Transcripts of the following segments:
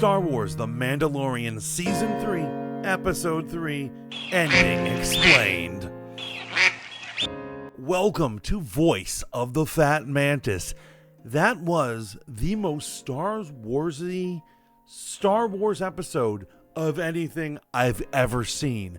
Star Wars The Mandalorian Season 3, Episode 3, Ending Explained. Welcome to Voice of the Fat Mantis. That was the most Star Wars episode of anything I've ever seen.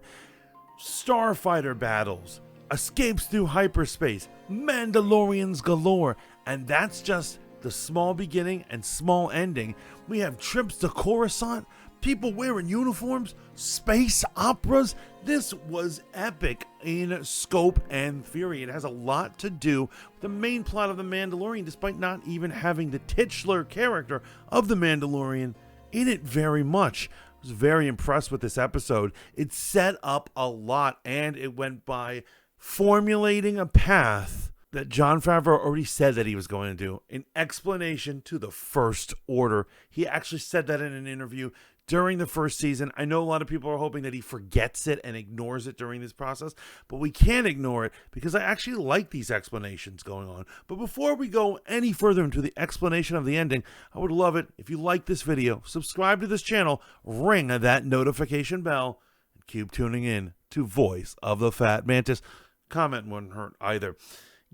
Starfighter battles, escapes through hyperspace, Mandalorians galore, and that's just the small beginning and small ending. We have trips to Coruscant, people wearing uniforms, space operas. This was epic in scope and theory. It has a lot to do with the main plot of The Mandalorian, despite not even having the titular character of The Mandalorian in it very much. I was very impressed with this episode. It set up a lot, and it went by formulating a path that Jon Favreau already said that he was going to do, an explanation to the First Order. He actually said that in an interview during the first season. I know a lot of people are hoping that he forgets it and ignores it during this process, but we can't ignore it because I actually like these explanations going on. But before we go any further into the explanation of the ending, I would love it if you like this video, subscribe to this channel, ring that notification bell, and keep tuning in to Voice of the Fat Mantis. Comment wouldn't hurt either.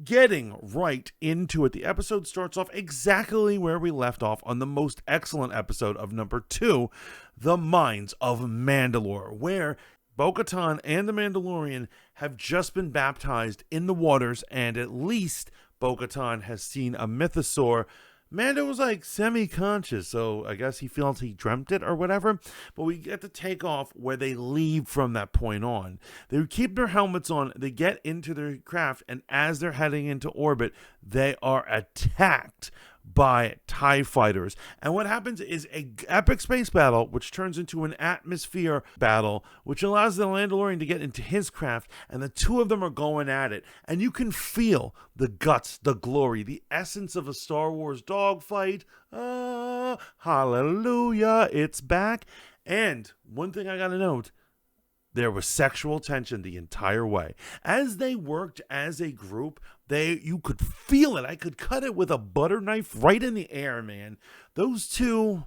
Getting right into it, the episode starts off exactly where we left off on the most excellent episode of number 2, The Mines of Mandalore, where Bo-Katan and the Mandalorian have just been baptized in the waters, and at least Bo-Katan has seen a mythosaur. Mando was like semi-conscious, so I guess he feels he dreamt it or whatever. But we get to take off where they leave from that point on. They keep their helmets on, they get into their craft, and as they're heading into orbit, they are attacked by TIE fighters. And what happens is a epic space battle, which turns into an atmosphere battle, which allows the Mandalorian to get into his craft, and the two of them are going at it. And you can feel the guts, the glory, the essence of a Star Wars dogfight. Hallelujah, it's back. And one thing I gotta note, there was sexual tension the entire way. As they worked as a group, you could feel it. I could cut it with a butter knife right in the air, man. Those two,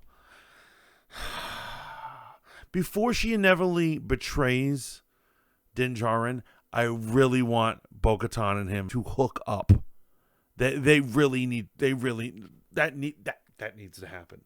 before she inevitably betrays Din Djarin, I really want Bo-Katan and him to hook up. That needs to happen.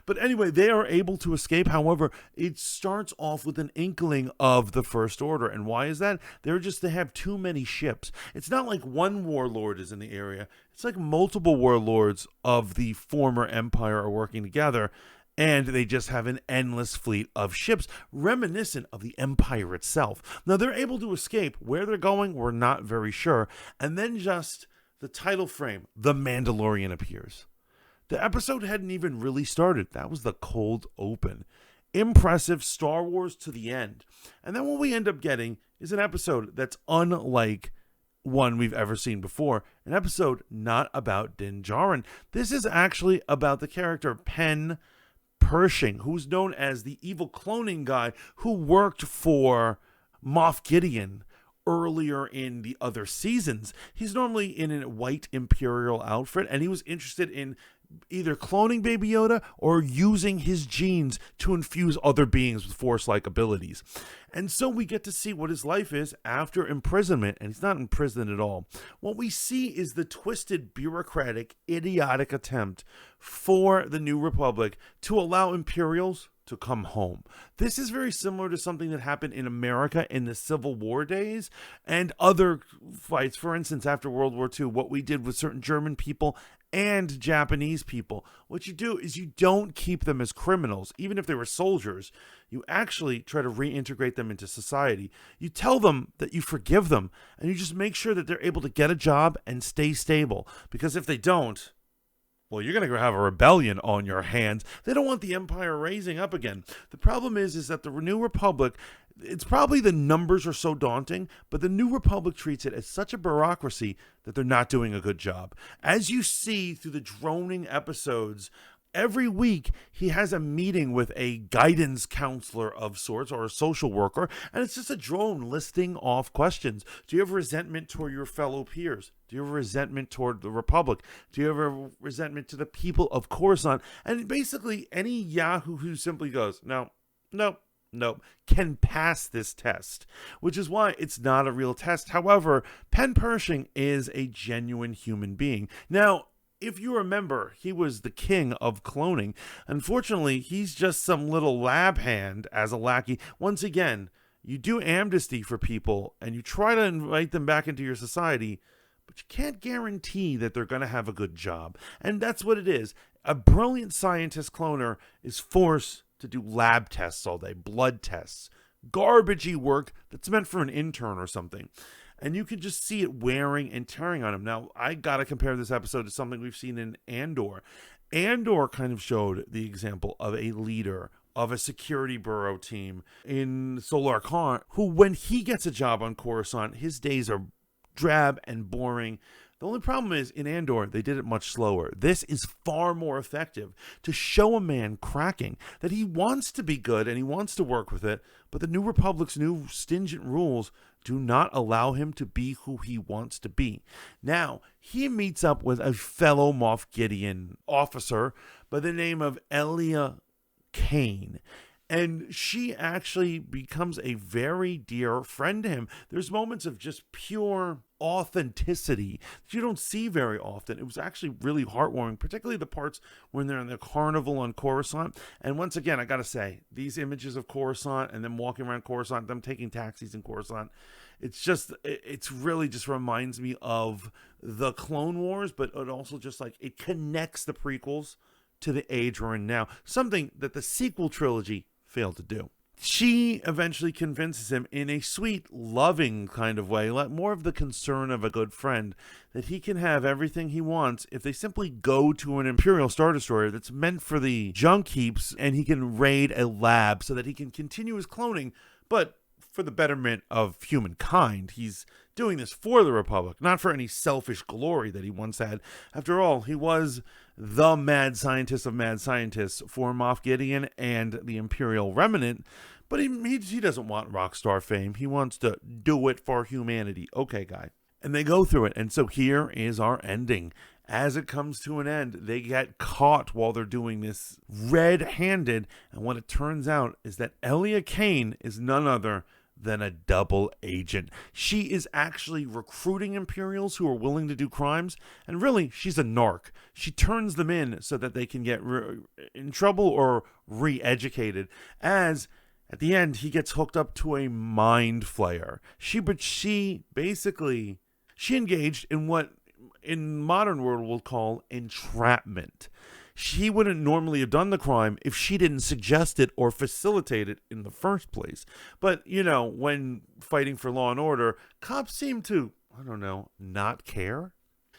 But anyway, they are able to escape. However, it starts off with an inkling of the First Order. And why is that? They have too many ships. It's not like one warlord is in the area. It's like multiple warlords of the former empire are working together. And they just have an endless fleet of ships, reminiscent of the empire itself. Now, they're able to escape. Where they're going, we're not very sure. And then just the title frame, The Mandalorian, appears. The episode hadn't even really started. That was the cold open. Impressive Star Wars to the end. And then what we end up getting is an episode that's unlike one we've ever seen before. An episode not about Din Djarin. This is actually about the character Pershing, who's known as the evil cloning guy who worked for Moff Gideon earlier in the other seasons. He's normally in a white Imperial outfit, and he was interested in either cloning Baby Yoda or using his genes to infuse other beings with Force-like abilities. And so we get to see what his life is after imprisonment, and he's not in prison at all. What we see is the twisted, bureaucratic, idiotic attempt for the New Republic to allow Imperials to come home. This is very similar to something that happened in America in the Civil War days and other fights. For instance, after World War II, what we did with certain German people and Japanese people. What you do is you don't keep them as criminals, even if they were soldiers. You actually try to reintegrate them into society. You tell them that you forgive them, and you just make sure that they're able to get a job and stay stable. Because if they don't, well, you're going to have a rebellion on your hands. They don't want the Empire raising up again. The problem is that the New Republic, it's probably the numbers are so daunting, but the New Republic treats it as such a bureaucracy that they're not doing a good job. As you see through the droning episodes every week he has a meeting with a guidance counselor of sorts or a social worker, and it's just a drone listing off questions. Do you have resentment toward your fellow peers? Do you have resentment toward the Republic? Do you have a resentment to the people of Coruscant? And basically any Yahoo who simply goes, no, can pass this test, which is why it's not a real test. However, Pershing is a genuine human being. Now, if you remember, he was the king of cloning. Unfortunately, he's just some little lab hand as a lackey. Once again, you do amnesty for people and you try to invite them back into your society, but you can't guarantee that they're going to have a good job. And that's what it is. A brilliant scientist cloner is forced to do lab tests all day, blood tests, garbagey work that's meant for an intern or something. And you can just see it wearing and tearing on him. Now, I got to compare this episode to something we've seen in Andor. Andor kind of showed the example of a leader of a security bureau team in Solar Khan, who, when he gets a job on Coruscant, his days are drab and boring. The only problem is, in Andor, they did it much slower. This is far more effective to show a man cracking that he wants to be good and he wants to work with it, but the New Republic's new stringent rules do not allow him to be who he wants to be. Now, he meets up with a fellow Moff Gideon officer by the name of Elia Kane. And she actually becomes a very dear friend to him. There's moments of just pure authenticity that you don't see very often. It was actually really heartwarming, particularly the parts when they're in the carnival on Coruscant. And once again, I got to say, these images of Coruscant and them walking around Coruscant, them taking taxis in Coruscant, it's really just reminds me of the Clone Wars, but it also just like it connects the prequels to the age we're in now. Something that the sequel trilogy failed to do. She eventually convinces him in a sweet, loving kind of way, like more of the concern of a good friend, that he can have everything he wants if they simply go to an Imperial Star Destroyer that's meant for the junk heaps, and he can raid a lab so that he can continue his cloning, but for the betterment of humankind. He's doing this for the Republic, not for any selfish glory that he once had. After all, he was the mad scientist of mad scientists for Moff Gideon and the Imperial Remnant, but he doesn't want rock star fame. He wants to do it for humanity. Okay, guy. And they go through it, and so here is our ending. As it comes to an end, they get caught while they're doing this red-handed, and what it turns out is that Elia Kane is none other than a double agent. She is actually recruiting Imperials who are willing to do crimes, and really, she's a narc. She turns them in so that they can get in trouble or re-educated, as at the end, he gets hooked up to a mind flayer. She engaged in what in modern world we'll call entrapment. She wouldn't normally have done the crime if she didn't suggest it or facilitate it in the first place. But, when fighting for law and order, cops seem to, not care.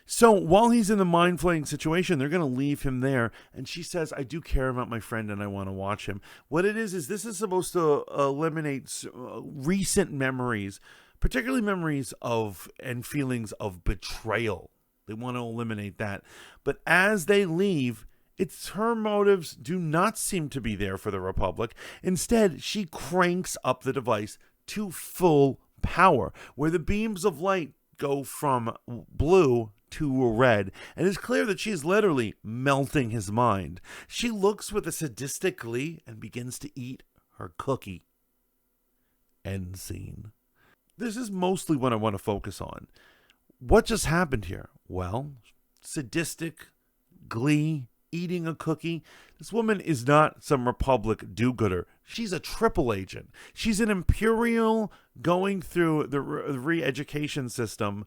So while he's in the mind flaying situation, they're going to leave him there. And she says, I do care about my friend and I want to watch him. What it is this is supposed to eliminate recent memories, particularly memories of and feelings of betrayal. They want to eliminate that. But as they leave, her motives do not seem to be there for the Republic. Instead, she cranks up the device to full power, where the beams of light go from blue to red, and it's clear that she's literally melting his mind. She looks with a sadistic glee and begins to eat her cookie. End scene. This is mostly what I want to focus on. What just happened here? Well, sadistic glee, eating a cookie. This woman is not some Republic do-gooder. She's a triple agent. She's an Imperial going through the re-education system,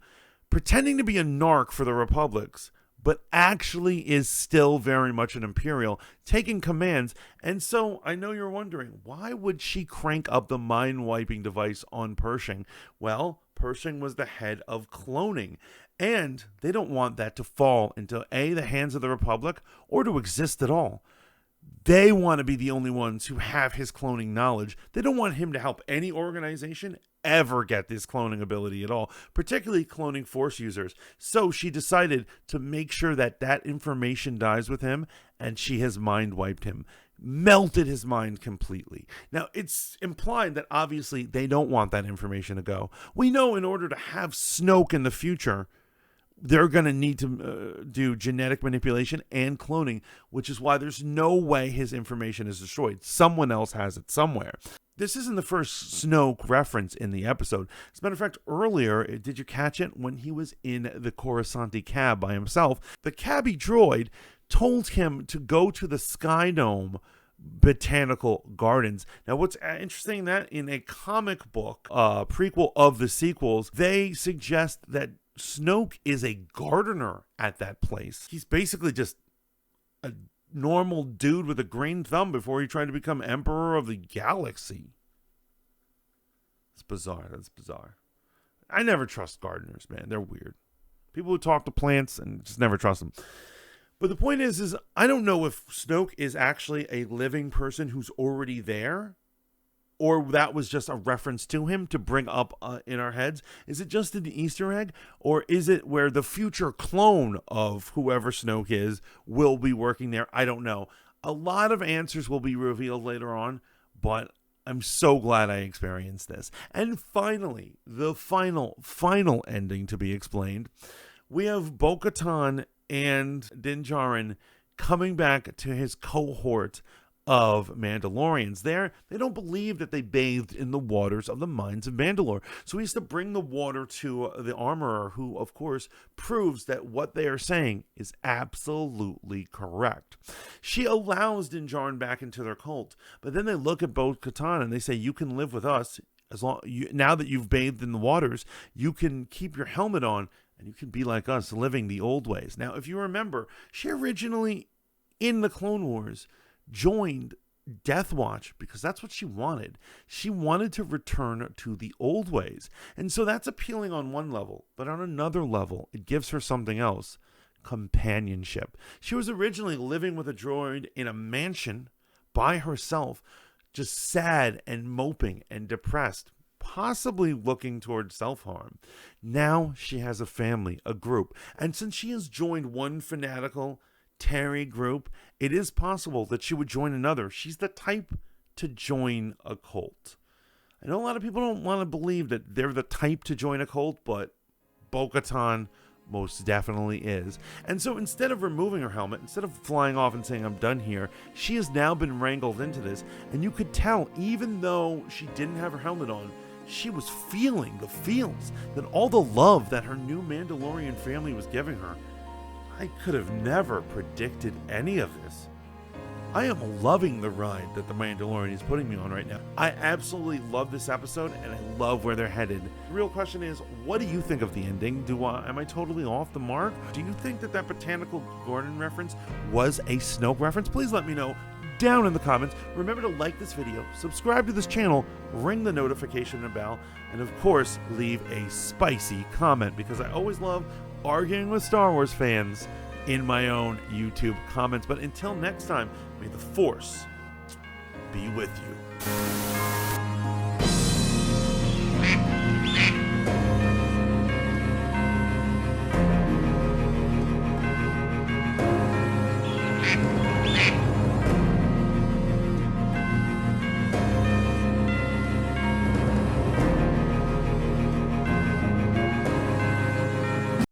pretending to be a narc for the Republics, but actually is still very much an Imperial, taking commands. And so I know you're wondering, why would she crank up the mind-wiping device on Pershing? Well, Pershing was the head of cloning, and they don't want that to fall into A, the hands of the Republic, or to exist at all. They want to be the only ones who have his cloning knowledge. They don't want him to help any organization ever get this cloning ability at all, particularly cloning Force users. So she decided to make sure that that information dies with him, and she has mind wiped him, melted his mind completely. Now, it's implied that obviously they don't want that information to go. We know in order to have Snoke in the future, they're going to need to do genetic manipulation and cloning, which is why there's no way his information is destroyed. Someone else has it somewhere. This isn't the first Snoke reference in the episode. As a matter of fact, earlier, did you catch it? When he was in the Coruscant cab by himself, the cabbie droid told him to go to the Sky Dome Botanical Gardens. Now, what's interesting that in a comic book prequel of the sequels, they suggest that Snoke is a gardener at that place. He's basically just a normal dude with a green thumb before he tried to become emperor of the galaxy. It's bizarre. That's bizarre. I never trust gardeners, man. They're weird. People who talk to plants and just never trust them. But the point is I don't know if Snoke is actually a living person who's already there, or that was just a reference to him to bring up in our heads. Is it just an Easter egg, or is it where the future clone of whoever Snoke is will be working there? I don't know. A lot of answers will be revealed later on, but I'm so glad I experienced this. And finally, the final ending to be explained. We have Bo-Katan and Din Djarin coming back to his cohort of Mandalorians. They don't believe that they bathed in the waters of the mines of Mandalore. So he has to bring the water to the armorer, who, of course, proves that what they are saying is absolutely correct. She allows Din Djarin back into their cult, but then they look at Bo-Katan and they say, you can live with us as long now that you've bathed in the waters. You can keep your helmet on and you can be like us, living the old ways. Now, if you remember, she originally, in the Clone Wars, joined Death Watch because that's what she wanted. She wanted to return to the old ways. And so that's appealing on one level, but on another level, it gives her something else: companionship. She was originally living with a droid in a mansion by herself, just sad and moping and depressed, possibly looking towards self-harm. Now she has a family, a group, and since she has joined one fanatical Terry group, it is possible that she would join another. She's the type to join a cult. I know a lot of people don't want to believe that they're the type to join a cult, but Bo-Katan most definitely is. And so instead of removing her helmet, instead of flying off and saying, I'm done here, she has now been wrangled into this. And you could tell, even though she didn't have her helmet on, she was feeling the feels, that all the love that her new Mandalorian family was giving her. I could have never predicted any of this. I am loving the ride that The Mandalorian is putting me on right now. I absolutely love this episode, and I love where they're headed. The real question is, what do you think of the ending? Am I totally off the mark? Do you think that Botanical Garden reference was a Snoke reference? Please let me know down in the comments. Remember to like this video, subscribe to this channel, ring the notification bell, and of course, leave a spicy comment, because I always love arguing with Star Wars fans in my own YouTube comments. But until next time, may the Force be with you.